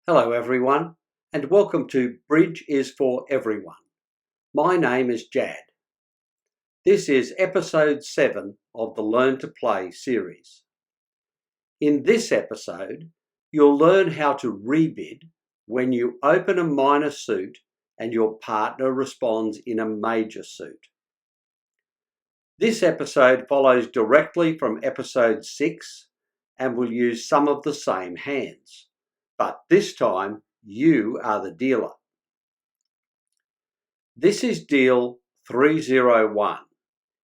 Hello everyone, and welcome to Bridge is for Everyone. My name is Jad. This is episode 7 of the Learn to Play series. In this episode, you'll learn how to rebid when you open a minor suit and your partner responds in a major suit. This episode follows directly from episode 6 and will use some of the same hands, but this time you are the dealer. This is deal 301.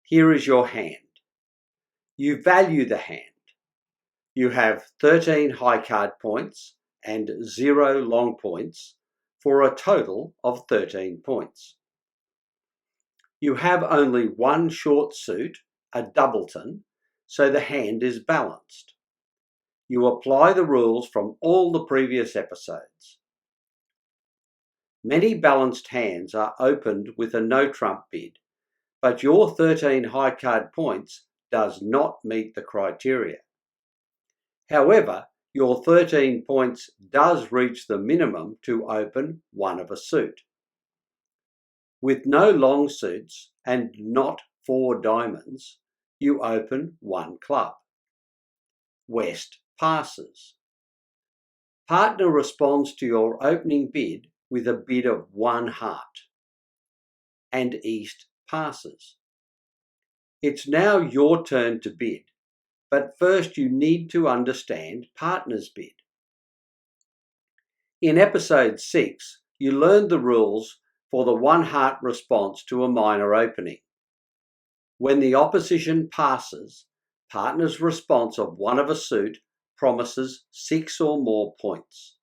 Here is your hand. You value the hand. You have 13 high card points and 0 long points for a total of 13 points. You have only one short suit, a doubleton, so the hand is balanced. You apply the rules from all the previous episodes. Many balanced hands are opened with a no-trump bid, but your 13 high card points does not meet the criteria. However, your 13 points does reach the minimum to open one of a suit. With no long suits and not 4 diamonds, you open 1 club. West passes. Partner responds to your opening bid with a bid of 1 heart. And East passes. It's now your turn to bid, but first you need to understand partner's bid. In episode 6, you learned the rules for the 1 heart response to a minor opening. When the opposition passes, partner's response of 1 of a suit promises 6 or more points.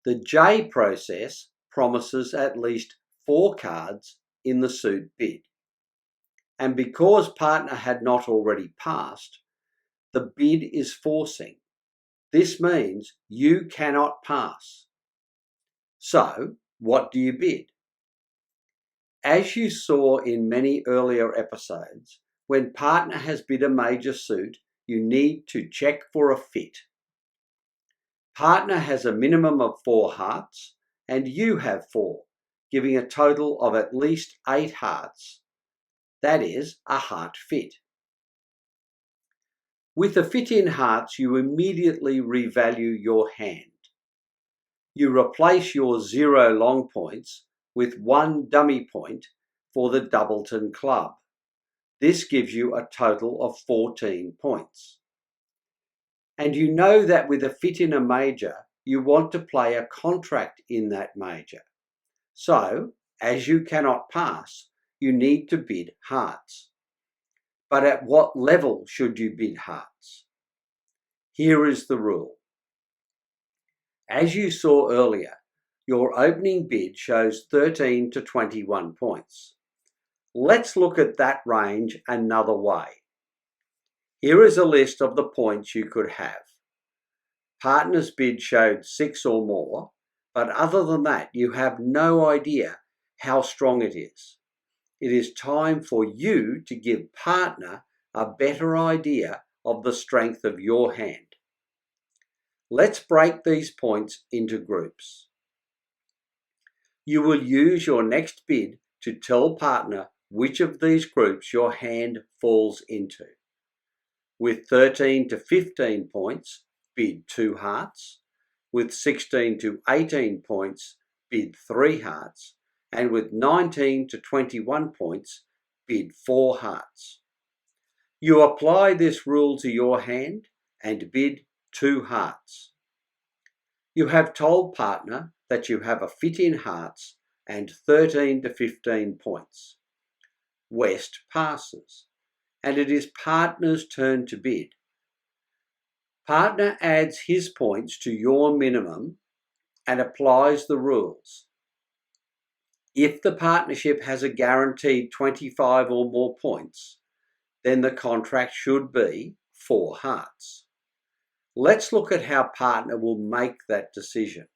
The J process promises at least 4 cards in the suit bid. And because partner had not already passed, the bid is forcing. This means you cannot pass. So, what do you bid? As you saw in many earlier episodes, when partner has bid a major suit, you need to check for a fit. Partner has a minimum of 4 hearts, and you have 4, giving a total of at least 8 hearts. That is a heart fit. With a fit in hearts, you immediately revalue your hand. You replace your 0 long points with 1 dummy point for the doubleton club. This gives you a total of 14 points. And you know that with a fit in a major, you want to play a contract in that major. So, as you cannot pass, you need to bid hearts. But at what level should you bid hearts? Here is the rule. As you saw earlier, your opening bid shows 13 to 21 points. Let's look at that range another way. Here is a list of the points you could have. Partner's bid showed 6 or more, but other than that, you have no idea how strong it is. It is time for you to give partner a better idea of the strength of your hand. Let's break these points into groups. You will use your next bid to tell partner which of these groups your hand falls into. With 13 to 15 points, bid 2 hearts. With 16 to 18 points, bid 3 hearts. And with 19 to 21 points, bid 4 hearts. You apply this rule to your hand and bid 2 hearts. You have told partner that you have a fit in hearts and 13 to 15 points. West passes, and it is partner's turn to bid. Partner adds his points to your minimum and applies the rules. If the partnership has a guaranteed 25 or more points, then the contract should be 4 hearts. Let's look at how partner will make that decision.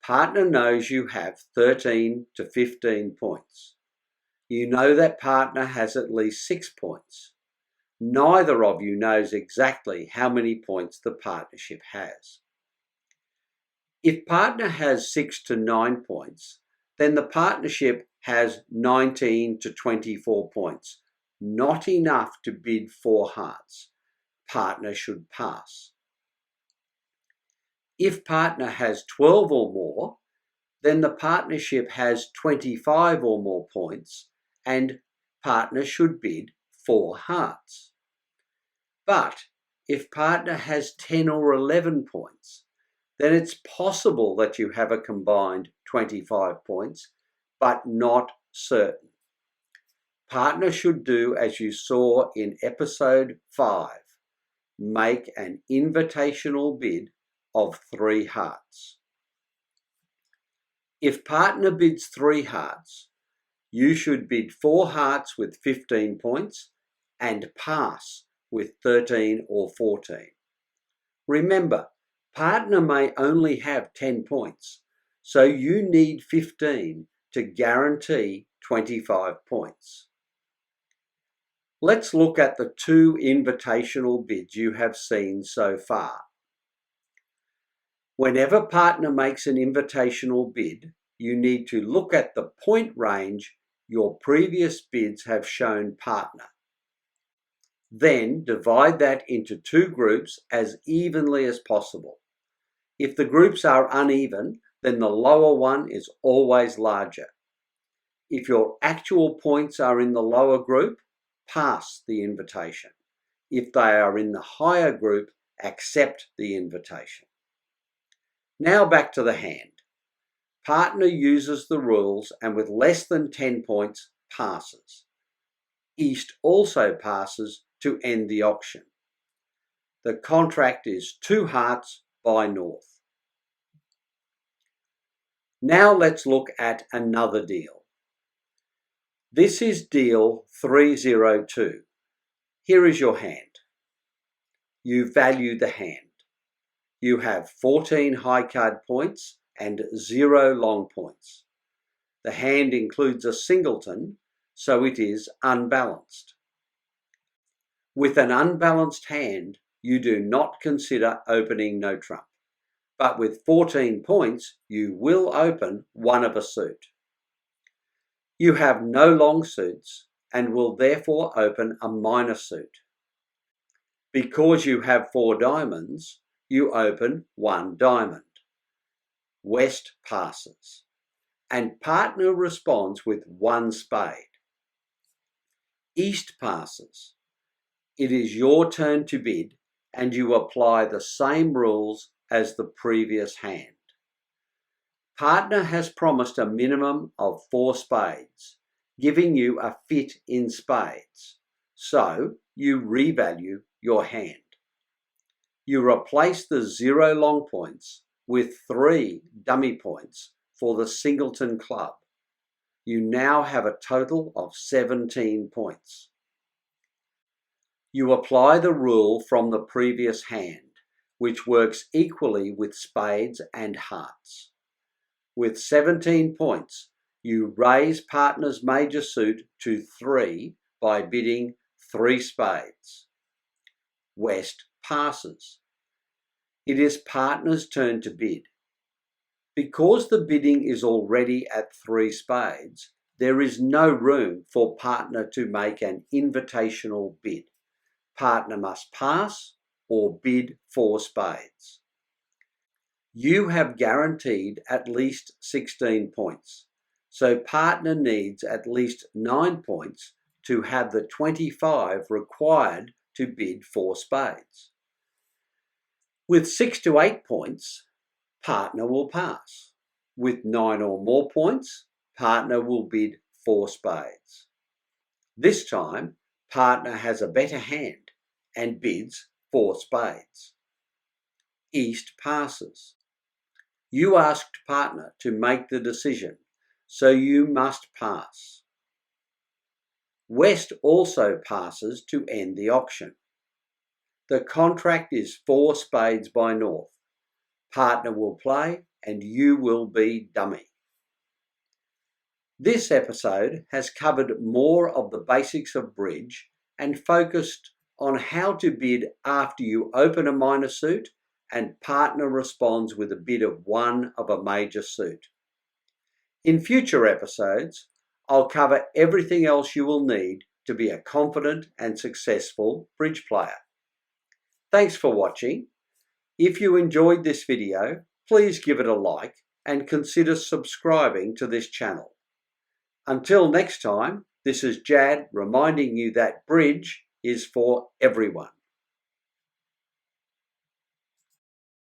Partner knows you have 13 to 15 points. You know that partner has at least 6 points. Neither of you knows exactly how many points the partnership has. If partner has 6 to 9 points, then the partnership has 19 to 24 points. Not enough to bid 4 hearts. Partner should pass. If partner has 12 or more, then the partnership has 25 or more points and partner should bid 4 hearts. But if partner has 10 or 11 points, then it's possible that you have a combined 25 points, but not certain. Partner should do as you saw in episode 5. Make an invitational bid of 3 hearts. If partner bids 3 hearts, you should bid 4 hearts with 15 points and pass with 13 or 14. Remember, partner may only have 10 points, so you need 15 to guarantee 25 points. Let's look at the 2 invitational bids you have seen so far. Whenever partner makes an invitational bid, you need to look at the point range your previous bids have shown partner. Then divide that into 2 groups as evenly as possible. If the groups are uneven, then the lower one is always larger. If your actual points are in the lower group, pass the invitation. If they are in the higher group, accept the invitation. Now back to the hand. Partner uses the rules and with less than 10 points, passes. East also passes to end the auction. The contract is 2 hearts by North. Now let's look at another deal. This is deal 302. Here is your hand. You value the hand. You have 14 high card points and 0 long points. The hand includes a singleton, so it is unbalanced. With an unbalanced hand, you do not consider opening no trump, but with 14 points, you will open one of a suit. You have no long suits and will therefore open a minor suit. Because you have 4 diamonds, you open 1 diamond. West passes, and partner responds with 1 spade. East passes. It is your turn to bid, and you apply the same rules as the previous hand. Partner has promised a minimum of 4 spades, giving you a fit in spades, so you revalue your hand. You replace the 0 long points with 3 dummy points for the singleton club. You now have a total of 17 points. You apply the rule from the previous hand, which works equally with spades and hearts. With 17 points, you raise partner's major suit to 3 by bidding 3 spades. West passes. It is partner's turn to bid. Because the bidding is already at 3 spades, there is no room for partner to make an invitational bid. Partner must pass or bid 4 spades. You have guaranteed at least 16 points, so partner needs at least 9 points to have the 25 required to bid 4 spades. With 6 to 8 points, partner will pass. With 9 or more points, partner will bid 4 spades. This time, partner has a better hand and bids 4 spades. East passes. You asked partner to make the decision, so you must pass. West also passes to end the auction. The contract is 4 spades by North. Partner will play and you will be dummy. This episode has covered more of the basics of bridge and focused on how to bid after you open a minor suit and partner responds with a bid of 1 of a major suit. In future episodes, I'll cover everything else you will need to be a confident and successful bridge player. Thanks for watching. If you enjoyed this video, please give it a like and consider subscribing to this channel. Until next time, this is Jad reminding you that bridge is for everyone.